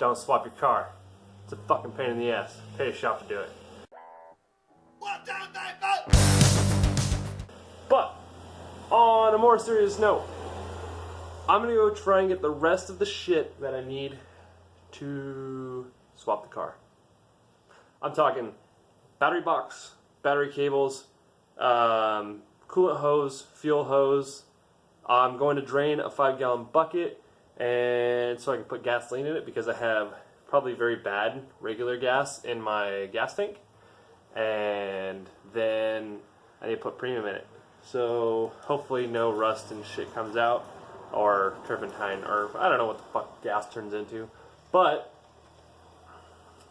don't swap your car. It's a fucking pain in the ass. Pay a shop to do it. 1, 2, 3, 4. But, on a more serious note, I'm gonna go try and get the rest of the shit that I need to swap the car. I'm talking battery box, battery cables, coolant hose, fuel hose. I'm going to drain a 5-gallon bucket, and so I can put gasoline in it because I have probably very bad regular gas in my gas tank. And then I need to put premium in it. So hopefully no rust and shit comes out, or turpentine, or I don't know what the fuck gas turns into. But,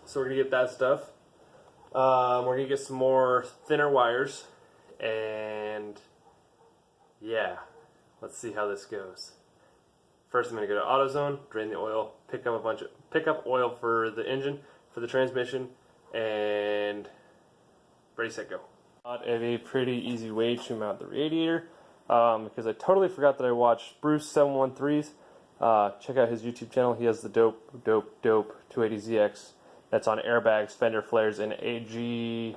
so we're gonna get that stuff. We're gonna get some more thinner wires, and yeah, let's see how this goes. First, I'm gonna go to AutoZone, drain the oil, pick up oil for the engine, for the transmission, and ready, set, go. A pretty easy way to mount the radiator, because I totally forgot that I watched Bruce 713's. Check out his YouTube channel. He has the dope 280ZX that's on airbags, fender flares, and AG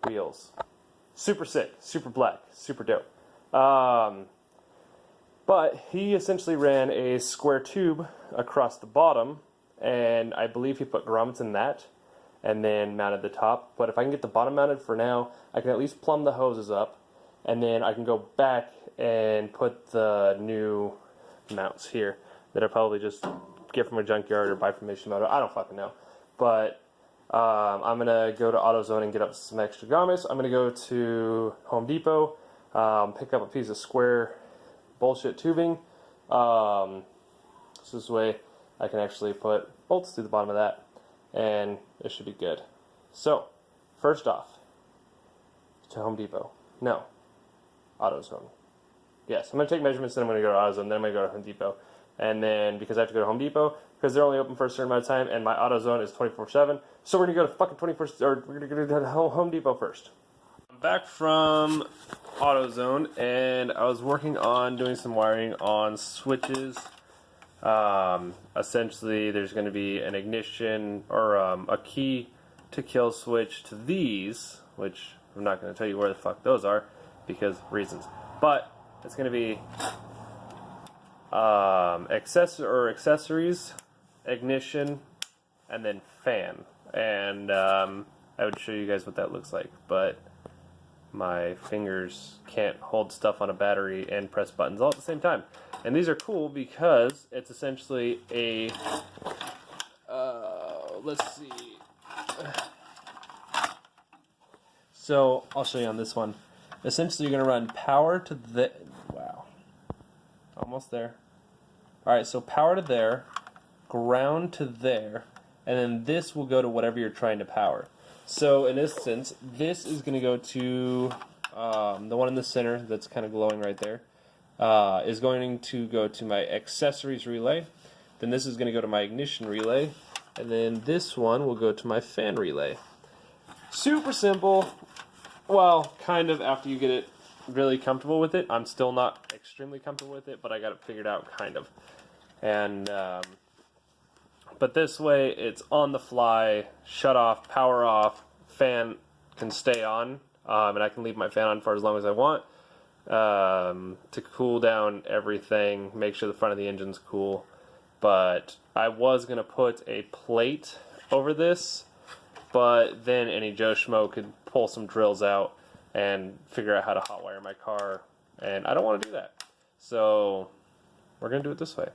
wheels. Super sick, super black, super dope. But he essentially ran a square tube across the bottom, and I believe he put grommets in that, and then mounted the top. But if I can get the bottom mounted for now, I can at least plumb the hoses up, and then I can go back and put the new mounts here that I probably just get from a junkyard or buy from Mishimoto. I don't fucking know. But I'm going to go to AutoZone and get up some extra grommets. I'm going to go to Home Depot, pick up a piece of square bullshit tubing. So this way I can actually put bolts through the bottom of that, and it should be good. So, first off, to Home Depot. No, AutoZone. Yes, I'm going to take measurements, then I'm going to go to AutoZone, then I'm going to go to Home Depot. And then, because I have to go to Home Depot, because they're only open for a certain amount of time, and my AutoZone is 24/7, so we're going to go to fucking 21st, or we're going to go to Home Depot first. I'm back from AutoZone, and I was working on doing some wiring on switches. Essentially, there's going to be an ignition, or a key to kill switch to these, which I'm not going to tell you where the fuck those are, because reasons. But it's going to be accessories, ignition, and then fan. And I would show you guys what that looks like, but my fingers can't hold stuff on a battery and press buttons all at the same time. And these are cool because it's essentially a let's see. So I'll show you on this one. Essentially, you're going to run power to the... Wow. Almost there. Alright, so power to there, ground to there, and then this will go to whatever you're trying to power. So in this instance, this is going to go to the one in the center that's kind of glowing right there, is going to go to my accessories relay. Then this is going to go to my ignition relay, and then this one will go to my fan relay. Super simple. Well, kind of after you get it really comfortable with it. I'm still not extremely comfortable with it, but I got it figured out kind of. And but this way it's on the fly, shut off, power off, fan can stay on, and I can leave my fan on for as long as I want to cool down everything, make sure the front of the engine's cool. But I was going to put a plate over this, but then any Joe Schmo could pull some drills out and figure out how to hotwire my car, and I don't want to do that. So we're going to do it this way.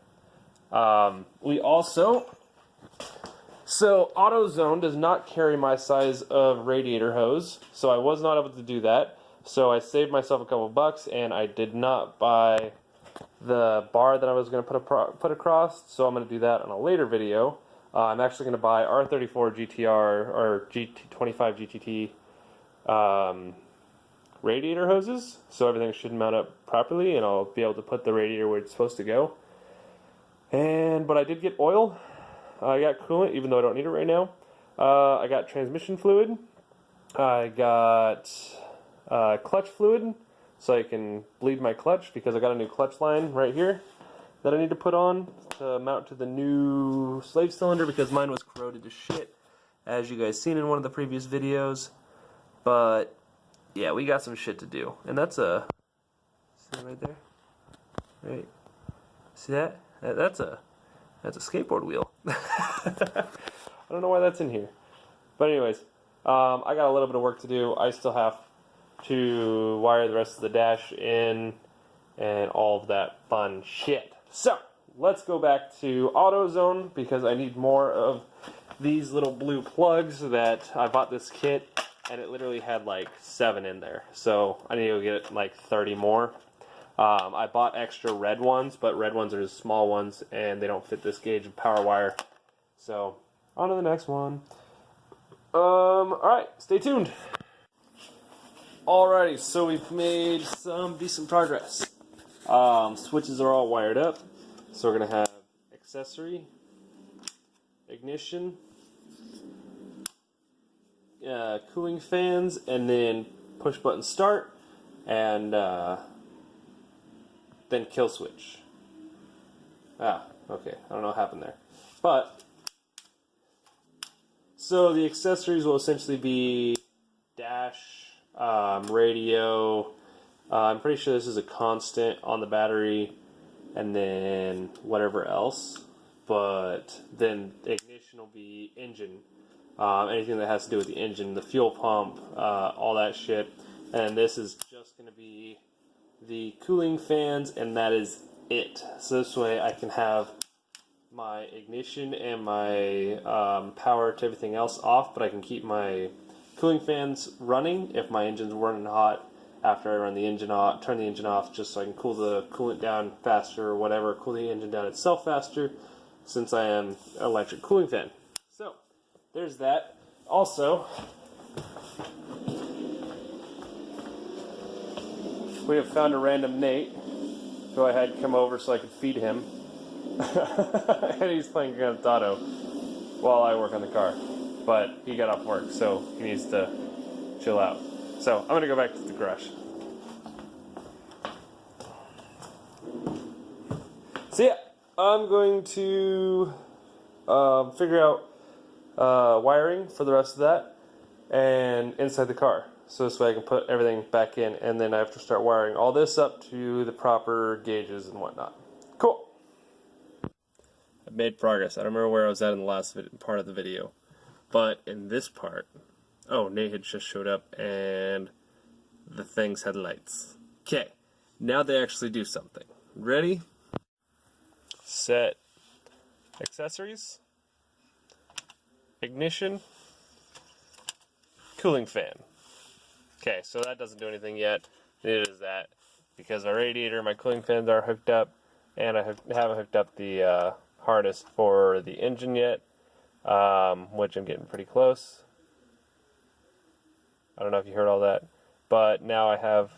So AutoZone does not carry my size of radiator hose, so I was not able to do that. So I saved myself a couple bucks, and I did not buy the bar that I was going to put across, so I'm going to do that on a later video. I'm actually going to buy R34 GTR or GT25 GTT radiator hoses, so everything should mount up properly, and I'll be able to put the radiator where it's supposed to go. But I did get oil. I got coolant, even though I don't need it right now. I got transmission fluid. I got clutch fluid, so I can bleed my clutch, because I got a new clutch line right here. that I need to put on to mount to the new slave cylinder because mine was corroded to shit, as you guys seen in one of the previous videos. But yeah, we got some shit to do, and that's a, see that right there, right? See that? That's a skateboard wheel. I don't know why that's in here, but anyways, I got a little bit of work to do. I still have to wire the rest of the dash in and all of that fun shit. So let's go back to AutoZone because I need more of these little blue plugs that I bought this kit and it literally had like 7 in there. So I need to get like 30 more. I bought extra red ones, but red ones are just small ones and they don't fit this gauge of power wire. So on to the next one. Alright, stay tuned. Alrighty, so we've made some decent progress. Switches are all wired up. So we're going to have accessory, ignition, cooling fans, and then push button start, and then kill switch. Okay, I don't know what happened there. But, so the accessories will essentially be dash, radio, I'm pretty sure this is a constant on the battery, and then whatever else. But then the ignition will be engine, anything that has to do with the engine, the fuel pump, all that shit. And this is just going to be the cooling fans, and that is it. So this way I can have my ignition and my power to everything else off, but I can keep my cooling fans running if my engine's running hot after I run the engine off, turn the engine off, just so I can cool the coolant down faster or whatever, cool the engine down itself faster, since I am an electric cooling fan. So, there's that. Also, we have found a random Nate, who I had come over so I could feed him. And he's playing Grand Theft Auto while I work on the car. But he got off work, so he needs to chill out. So, I'm going to go back to the garage. So yeah, I'm going to figure out wiring for the rest of that and inside the car. So this way I can put everything back in, and then I have to start wiring all this up to the proper gauges and whatnot. Cool. I've made progress. I don't remember where I was at in the last part of the video. But in this part, oh, Nate had just showed up and the things had lights. Okay, now they actually do something. Ready? Set. Accessories. Ignition. Cooling fan. Okay, so that doesn't do anything yet. Neither does that. Because my radiator and my cooling fans are hooked up, and I haven't hooked up the harness for the engine yet, which I'm getting pretty close. I don't know if you heard all that. But now I have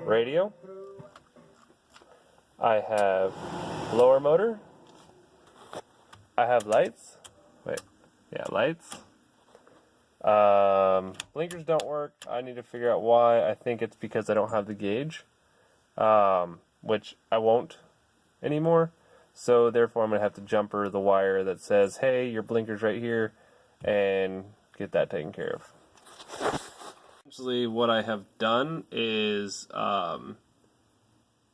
radio. I have blower motor. I have lights. Wait. Yeah, lights. Blinkers don't work. I need to figure out why. I think it's because I don't have the gauge. Which I won't anymore. So therefore I'm going to have to jumper the wire that says, hey, your blinker's right here, and get that taken care of. Essentially what I have done is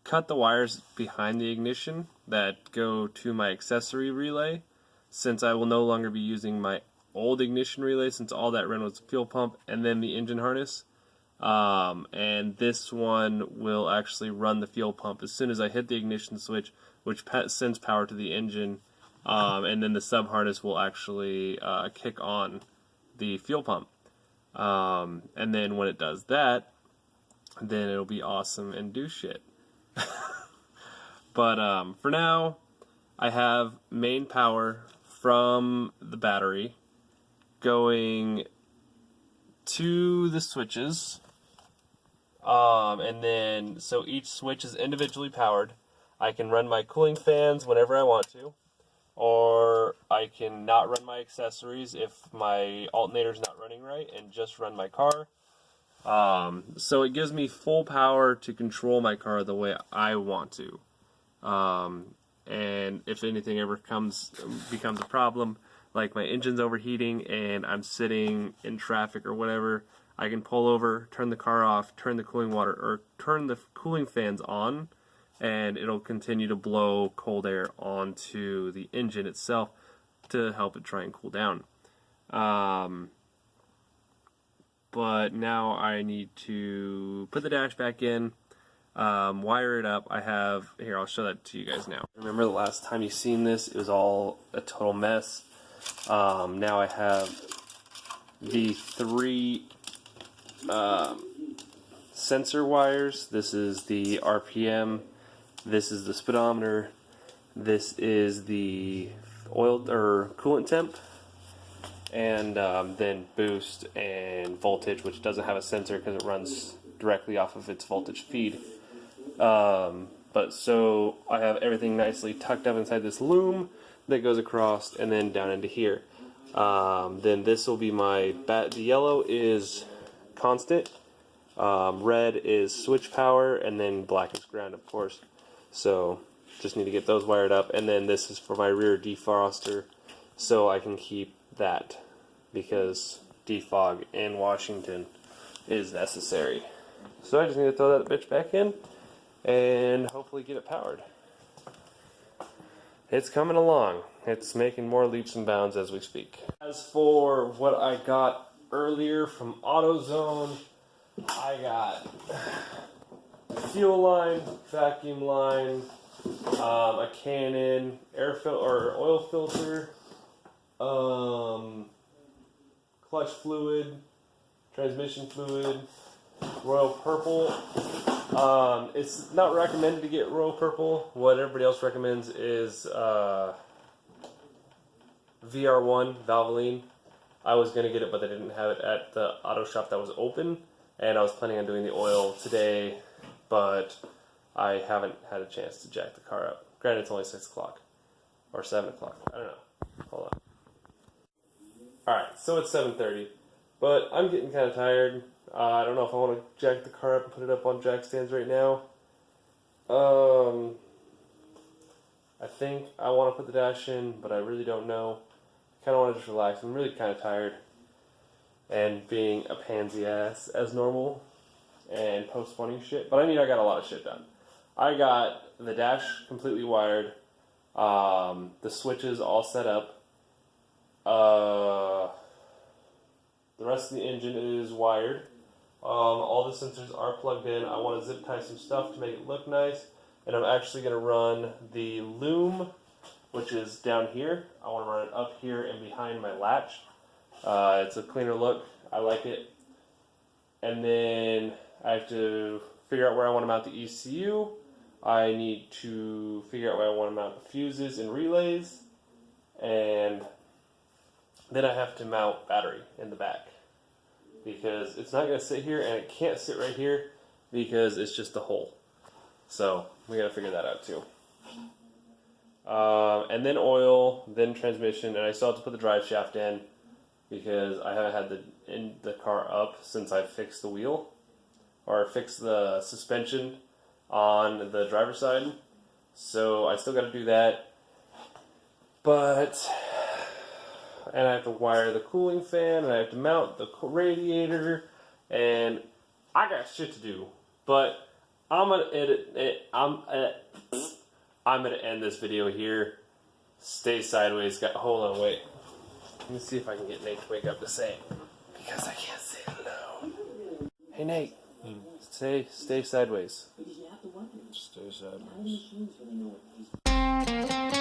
cut the wires behind the ignition that go to my accessory relay, since I will no longer be using my old ignition relay, since all that ran was the fuel pump and then the engine harness. And this one will actually run the fuel pump as soon as I hit the ignition switch, which sends power to the engine, and then the sub harness will actually kick on the fuel pump. And then when it does that, then it'll be awesome and do shit. But for now, I have main power from the battery going to the switches. And then, so each switch is individually powered. I can run my cooling fans whenever I want to, or I can not run my accessories if my alternator's not running right and just run my car. So it gives me full power to control my car the way I want to. and if anything ever becomes a problem, like my engine's overheating and I'm sitting in traffic or whatever, I can pull over, turn the car off, turn the cooling water or turn the cooling fans on, and it'll continue to blow cold air onto the engine itself to help it try and cool down. But now I need to put the dash back in, wire it up. Here, I'll show that to you guys now. Remember the last time you seen this, it was all a total mess. Now I have the 3 sensor wires. This is the RPM, this is the speedometer, this is the oil or coolant temp, and then boost and voltage, which doesn't have a sensor because it runs directly off of its voltage feed. But so I have everything nicely tucked up inside this loom that goes across and then down into here. Then this will be my the yellow is constant, red is switch power, and then black is ground, of course. So just need to get those wired up, and then this is for my rear defroster, so I can keep that because defog in Washington is necessary. So I just need to throw that bitch back in and hopefully get it powered. It's coming along. It's making more leaps and bounds as we speak. As for what I got earlier from AutoZone, I got fuel line, vacuum line, a Canon oil filter, clutch fluid, transmission fluid, Royal Purple. It's not recommended to get Royal Purple. What everybody else recommends is VR1 Valvoline. I was going to get it, but they didn't have it at the auto shop that was open, and I was planning on doing the oil today, but I haven't had a chance to jack the car up. Granted, it's only 6 o'clock or 7 o'clock. I don't know. Hold on. Alright, so it's 7:30, but I'm getting kind of tired. I don't know if I want to jack the car up and put it up on jack stands right now. I think I want to put the dash in, but I really don't know. I kind of want to just relax. I'm really kind of tired, and being a pansy ass as normal and postponing shit. But I got a lot of shit done. I got the dash completely wired, the switches all set up. The rest of the engine is wired. All the sensors are plugged in. I want to zip tie some stuff to make it look nice. And I'm actually going to run the loom, which is down here. I want to run it up here and behind my latch. It's a cleaner look. I like it. And then I have to figure out where I want to mount the ECU. I need to figure out where I want to mount the fuses and relays. And then I have to mount battery in the back, because it's not going to sit here, and it can't sit right here because it's just a hole. So we got to figure that out too. And then oil, then transmission, and I still have to put the drive shaft in because I haven't had the car up since I fixed the wheel or fixed the suspension on the driver's side. So I still got to do that, and I have to wire the cooling fan, and I have to mount the radiator, and I got shit to do. But I'm gonna edit it. I'm gonna end this video here. Stay sideways. Hold on, wait. Let me see if I can get Nate to wake up to say it, because I can't say hello. Hey Nate, stay sideways. Stay sideways.